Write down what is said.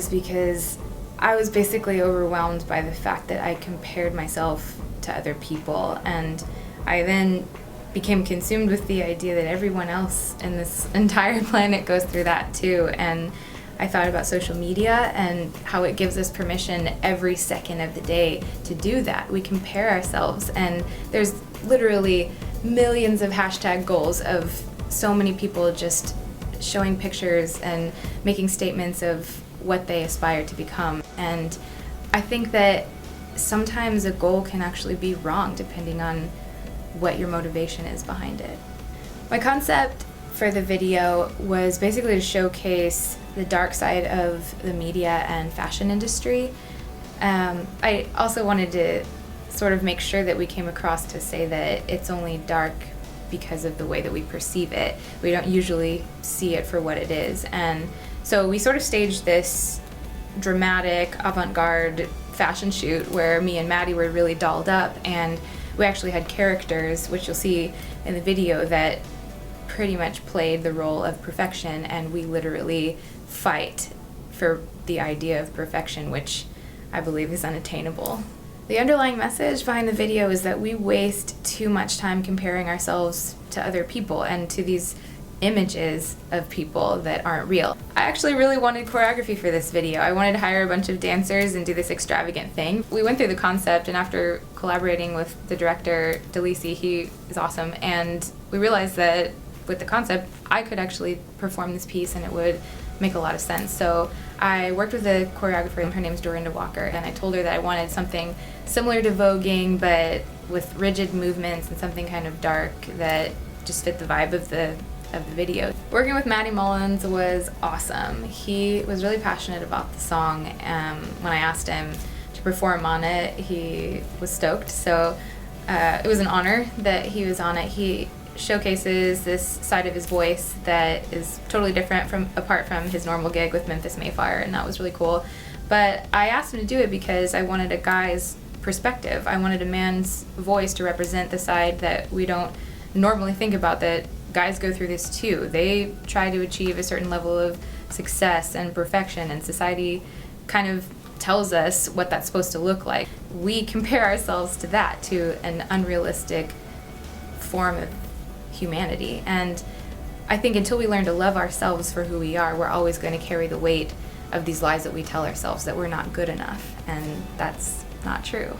is because I was basically overwhelmed by the fact that I compared myself to other people, and I then became consumed with the idea that everyone else in this entire planet goes through that too. And I thought about social media and how it gives us permission every second of the day to do that. We compare ourselves, and there's literally millions of hashtag goals of so many people just showing pictures and making statements of what they aspire to become. And I think that sometimes a goal can actually be wrong depending on what your motivation is behind it. My concept for the video was basically to showcase the dark side of the media and fashion industry. I also wanted to sort of make sure that we came across to say that it's only dark because of the way that we perceive it. We don't usually see it for what it is. And so we sort of staged this dramatic, avant-garde fashion shoot where me and Matty were really dolled up, and we actually had characters, which you'll see in the video, that pretty much played the role of perfection, and we literally fight for the idea of perfection, which I believe is unattainable. The underlying message behind the video is that we waste too much time comparing ourselves to other people and to these images of people that aren't real. I actually really wanted choreography for this video. I wanted to hire a bunch of dancers and do this extravagant thing. We went through the concept, and after collaborating with the director, DeLisi, he is awesome, and we realized that with the concept, I could actually perform this piece and it would make a lot of sense. So I worked with a choreographer, and her name's Dorinda Walker, and I told her that I wanted something similar to voguing, but with rigid movements and something kind of dark that just fit the vibe of the video. Working with Matty Mullins was awesome. He was really passionate about the song. When I asked him to perform on it, he was stoked. So it was an honor that he was on it. He showcases this side of his voice that is totally different apart from his normal gig with Memphis Mayfire, and that was really cool. But I asked him to do it because I wanted a guy's perspective. I wanted a man's voice to represent the side that we don't normally think about, that guys go through this too. They try to achieve a certain level of success and perfection, and society kind of tells us what that's supposed to look like. We compare ourselves to that, to an unrealistic form of humanity. And I think until we learn to love ourselves for who we are, we're always going to carry the weight of these lies that we tell ourselves that we're not good enough, and that's not true.